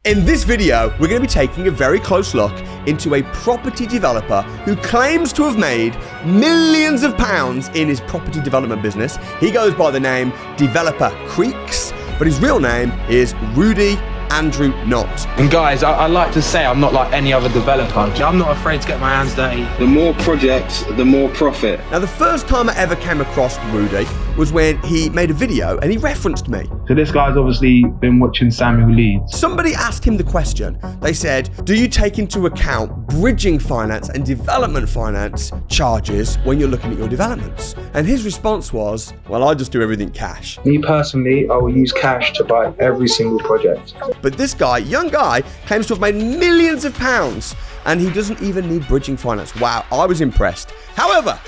In this video, we're going to be taking a very close look into a property developer who claims to have made millions of pounds in his property development business. He goes by the name Developer Keeks, but his real name is Rudy Andrew Knott. And guys, I like to say I'm not like any other developer. I'm not afraid to get my hands dirty. The more projects, the more profit. Now, the first time I ever came across Rudy was when he made a video and he referenced me. So this guy's obviously been watching Samuel Leeds. Somebody asked him the question. They said, do you take into account bridging finance and development finance charges when you're looking at your developments? And his response was, well, I just do everything cash. Me personally, I will use cash to buy every single project. But this guy, young guy, claims to have made millions of pounds and he doesn't even need bridging finance. Wow, I was impressed. However,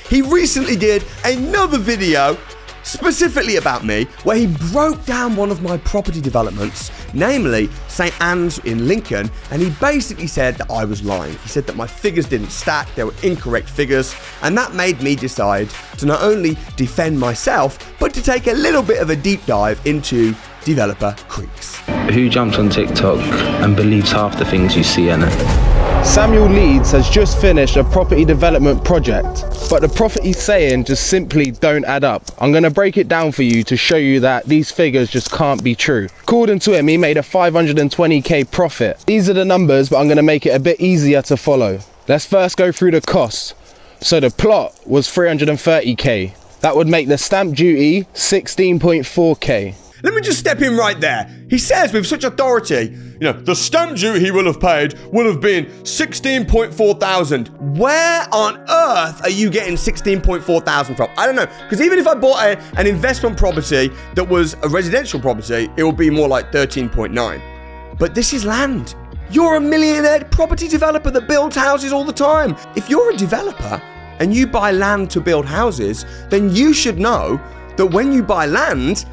he recently did another video specifically about me where he broke down one of my property developments, namely St. Anne's in Lincoln, and he basically said that I was lying. He said that my figures didn't stack, they were incorrect figures, and that made me decide to not only defend myself, but to take a little bit of a deep dive into Developer Keeks. Who jumps on TikTok and believes half the things you see in it? Samuel Leeds has just finished a property development project, but the profit he's saying just simply don't add up. I'm going to break it down for you to show you that these figures just can't be true. According to him, he made a 520k profit. These are the numbers, but I'm going to make it a bit easier to follow. Let's first go through the costs. So the plot was 330k. That would make the stamp duty 16.4k. Let me just step in right there. He says with such authority, the stamp duty he will have paid will have been 16.4 thousand. Where on earth are you getting 16.4 thousand from? I don't know, because even if I bought an investment property that was a residential property, it would be more like 13.9. But this is land. You're a millionaire property developer that builds houses all the time. If you're a developer and you buy land to build houses, then you should know that when you buy land,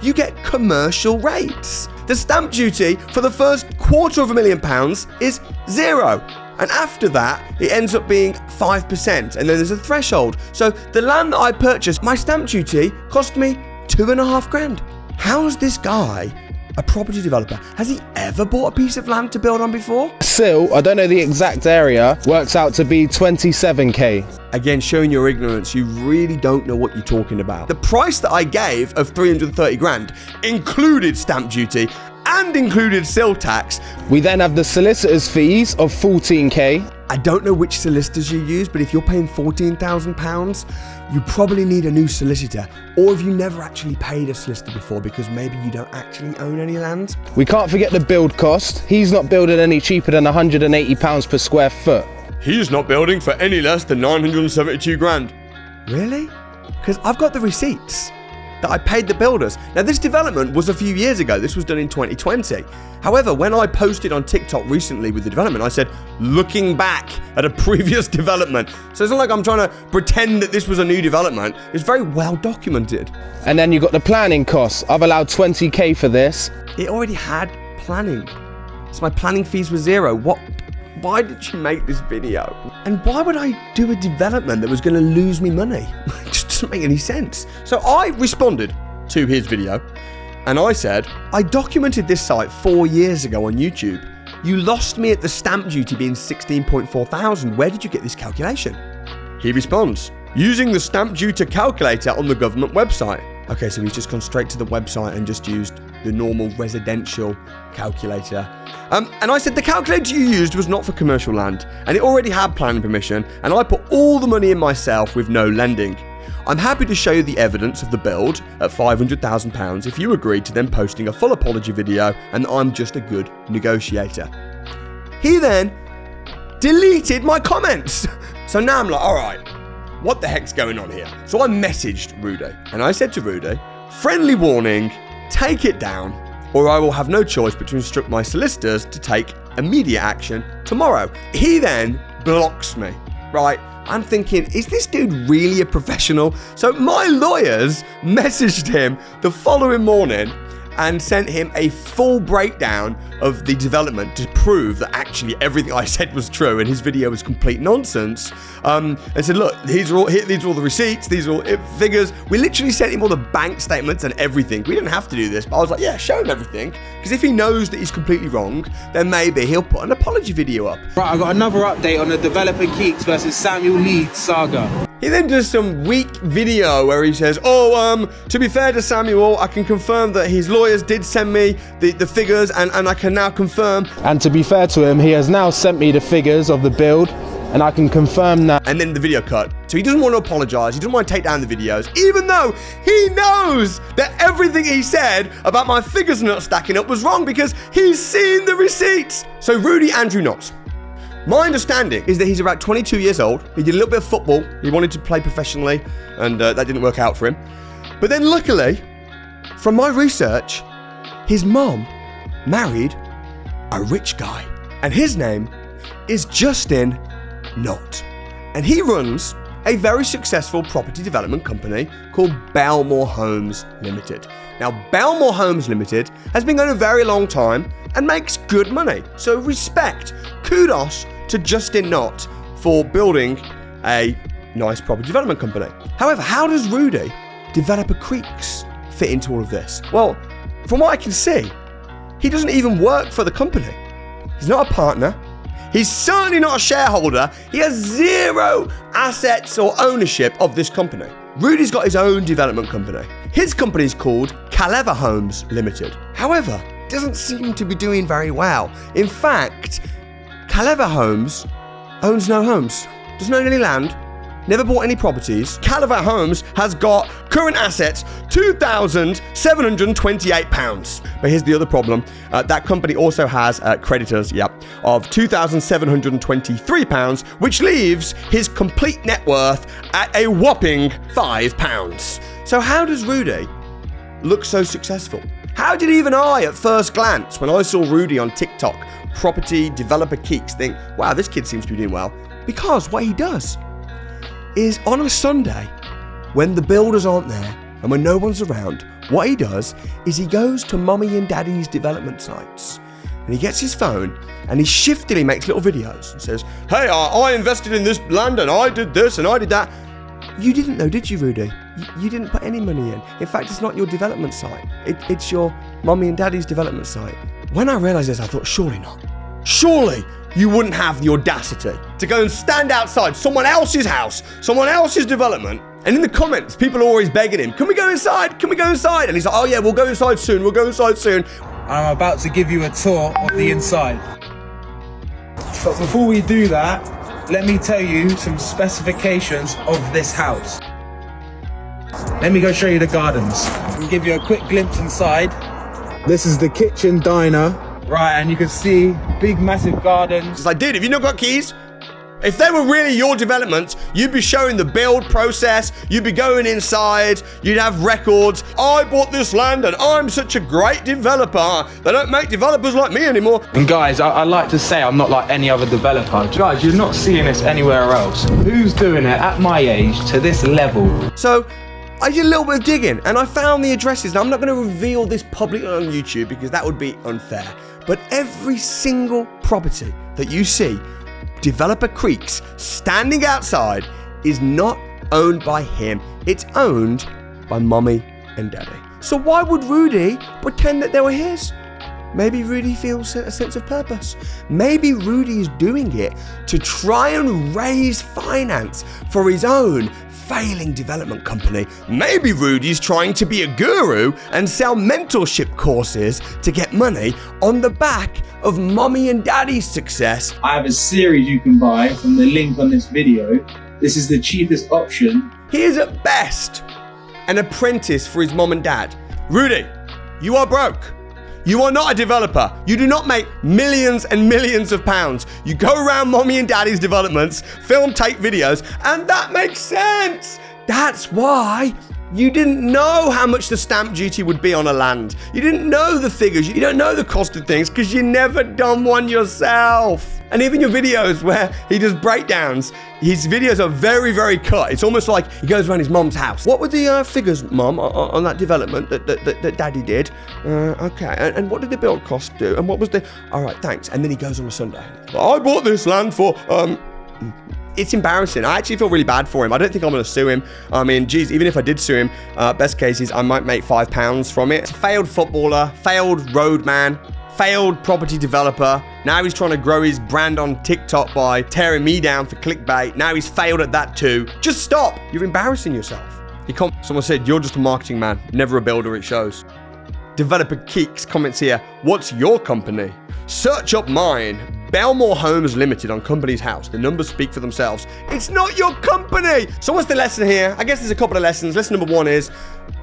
you get commercial rates. The stamp duty for the first £250,000 is 0. And after that, it ends up being 5%. And then there's a threshold. So the land that I purchased, my stamp duty cost me 2.5 grand. How is this guy a property developer? Has he ever bought a piece of land to build on before? Still, I don't know the exact area, works out to be 27k. Again, showing your ignorance, you really don't know what you're talking about. The price that I gave of 330 grand included stamp duty and included sale tax. We then have the solicitor's fees of 14k. I don't know which solicitors you use, but if you're paying £14,000, you probably need a new solicitor. Or if you never actually paid a solicitor before because maybe you don't actually own any land. We can't forget the build cost. He's not building any cheaper than £180 per square foot. He's not building for any less than 972 grand. Really? Because I've got the receipts that I paid the builders. Now, this development was a few years ago. This was done in 2020. However, when I posted on TikTok recently with the development, I said, looking back at a previous development. So it's not like I'm trying to pretend that this was a new development. It's very well documented. And then you got the planning costs. I've allowed 20k for this. It already had planning. So my planning fees were 0. Why did you make this video? And why would I do a development that was going to lose me money? It just doesn't make any sense. So I responded to his video and I said, I documented this site 4 years ago on YouTube. You lost me at the stamp duty being 16.4 thousand. Where did you get this calculation? He responds, using the stamp duty calculator on the government website. Okay, so he's just gone straight to the website and just used the normal residential calculator. And I said the calculator you used was not for commercial land and it already had planning permission and I put all the money in myself with no lending. I'm happy to show you the evidence of the build at £500,000 if you agree to then posting a full apology video and I'm just a good negotiator. He then deleted my comments. So now I'm like, all right, what the heck's going on here? So I messaged Rudy and I said to Rudy, friendly warning, take it down or I will have no choice but to instruct my solicitors to take immediate action tomorrow. He then blocks me, right? I'm thinking, is this dude really a professional? So my lawyers messaged him the following morning and sent him a full breakdown of the development to prove that actually everything I said was true and his video was complete nonsense. And said, look, these are all the receipts, these are all figures. We literally sent him all the bank statements and everything. We didn't have to do this, but I was like, yeah, show him everything. Because if he knows that he's completely wrong, then maybe he'll put an apology video up. Right, I got another update on the developer Keeks versus Samuel Leeds saga. He then does some weak video where he says, to be fair to Samuel, I can confirm that his lawyers did send me the figures and I can now confirm. And to be fair to him, he has now sent me the figures of the build, and I can confirm that. And then the video cut. So he doesn't want to apologize. He doesn't want to take down the videos, even though he knows that everything he said about my figures not stacking up was wrong because he's seen the receipts. So Rudy Andrew Knott. My understanding is that he's about 22 years old. He did a little bit of football. He wanted to play professionally, and that didn't work out for him. But then luckily, from my research, his mom married a rich guy. And his name is Justin Knott. And he runs a very successful property development company called Belmore Homes Limited. Now, Belmore Homes Limited has been going a very long time and makes good money. So respect, kudos to Justin Knott for building a nice property development company. However, how does Rudy, developer Keeks, fit into all of this? Well, from what I can see, he doesn't even work for the company. He's not a partner. He's certainly not a shareholder. He has zero assets or ownership of this company. Rudy's got his own development company. His company is called Calever Homes Limited. However, it doesn't seem to be doing very well. In fact, Calever Homes owns no homes, doesn't own any land, never bought any properties. Calever Homes has got current assets, £2,728. But here's the other problem. That company also has creditors, of £2,723, which leaves his complete net worth at a whopping £5. So how does Rudy look so successful? How did even I, at first glance, when I saw Rudy on TikTok, property developer Keeks, think, wow, this kid seems to be doing well? Because what he does is on a Sunday, when the builders aren't there and when no one's around, what he does is he goes to mommy and daddy's development sites and he gets his phone and he shiftily makes little videos and says, hey, I invested in this land and I did this and I did that. You didn't know, did you, Rudy? You didn't put any money in. In fact, it's not your development site. It's your mommy and daddy's development site. When I realized this, I thought, surely not. Surely you wouldn't have the audacity to go and stand outside someone else's house, someone else's development. And in the comments, people are always begging him, can we go inside? Can we go inside? And he's like, oh yeah, we'll go inside soon. We'll go inside soon. I'm about to give you a tour of the inside. But before we do that, let me tell you some specifications of this house. Let me go show you the gardens. I'll give you a quick glimpse inside. This is the kitchen diner. Right, and you can see big, massive gardens. It's like, dude, have you not got keys? If they were really your developments, you'd be showing the build process, you'd be going inside, you'd have records. I bought this land and I'm such a great developer. They don't make developers like me anymore. And guys, I like to say I'm not like any other developer. Guys, you're not seeing this anywhere else. Who's doing it at my age to this level? So I did a little bit of digging and I found the addresses. Now I'm not going to reveal this publicly on YouTube because that would be unfair. But every single property that you see developer Keeks standing outside is not owned by him. It's owned by mommy and daddy. So why would Rudy pretend that they were his? Maybe Rudy feels a sense of purpose. Maybe Rudy is doing it to try and raise finance for his own failing development company. Maybe Rudy's trying to be a guru and sell mentorship courses to get money on the back of mommy and daddy's success. I have a series you can buy from the link on this video. This is the cheapest option. He is at best an apprentice for his mom and dad. Rudy, you are broke. You are not a developer. You do not make millions and millions of pounds. You go around mommy and daddy's developments, film, take videos, and that makes sense. That's why You didn't know how much the stamp duty would be on a land. You didn't know the figures. You don't know the cost of things because you never done one yourself. And even your videos where he does breakdowns, his videos are very, very cut. It's almost like he goes around his mom's house. What were the figures, Mom, on that development that Daddy did? Okay, and what did the build cost do? And what was the... All right, thanks. And then he goes on a Sunday. I bought this land for... It's embarrassing. I actually feel really bad for him. I don't think I'm going to sue him. I mean, geez, even if I did sue him, best case is I might make £5 from it. Failed footballer, failed roadman, failed property developer. Now he's trying to grow his brand on TikTok by tearing me down for clickbait. Now he's failed at that too. Just stop. You're embarrassing yourself. Someone said, you're just a marketing man, never a builder, it shows. Developer Keeks comments here, what's your company? Search up mine. Belmore Homes Limited on Company's House. The numbers speak for themselves. It's not your company. So what's the lesson here? I guess there's a couple of lessons. Lesson number one is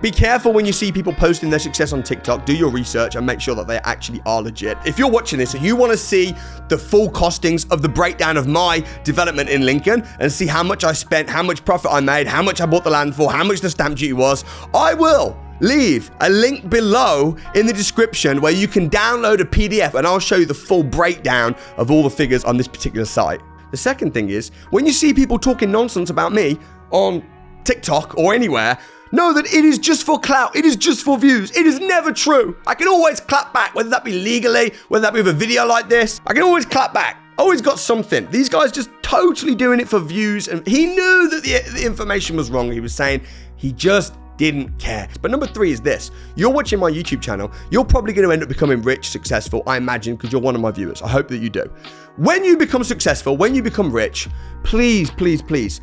be careful when you see people posting their success on TikTok. Do your research and make sure that they actually are legit. If you're watching this and you want to see the full costings of the breakdown of my development in Lincoln and see how much I spent, how much profit I made, how much I bought the land for, how much the stamp duty was, I will leave a link below in the description where you can download a PDF and I'll show you the full breakdown of all the figures on this particular site. The second thing is, when you see people talking nonsense about me on TikTok or anywhere, know that it is just for clout. It is just for views. It is never true. I can always clap back, whether that be legally, whether that be with a video like this. I can always clap back. Always got something. These guys just totally doing it for views, and he knew that the information was wrong. He was saying he just didn't care. But number three is this. You're watching my YouTube channel. You're probably going to end up becoming rich, successful, I imagine, because you're one of my viewers. I hope that you do. When you become successful, when you become rich, please, please, please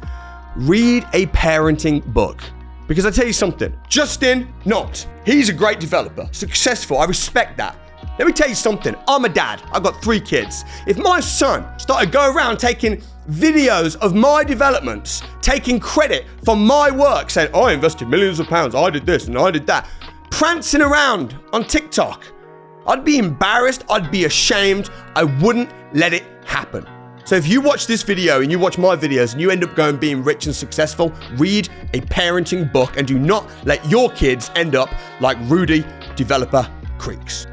read a parenting book. Because I tell you something, Justin Knott, he's a great developer, successful. I respect that. Let me tell you something. I'm a dad. I've got 3 kids. If my son started going around taking videos of my developments, taking credit for my work, saying, I invested millions of pounds, I did this and I did that, prancing around on TikTok, I'd be embarrassed, I'd be ashamed, I wouldn't let it happen. So if you watch this video and you watch my videos and you end up going being rich and successful, read a parenting book and do not let your kids end up like Rudy, developer Keeks.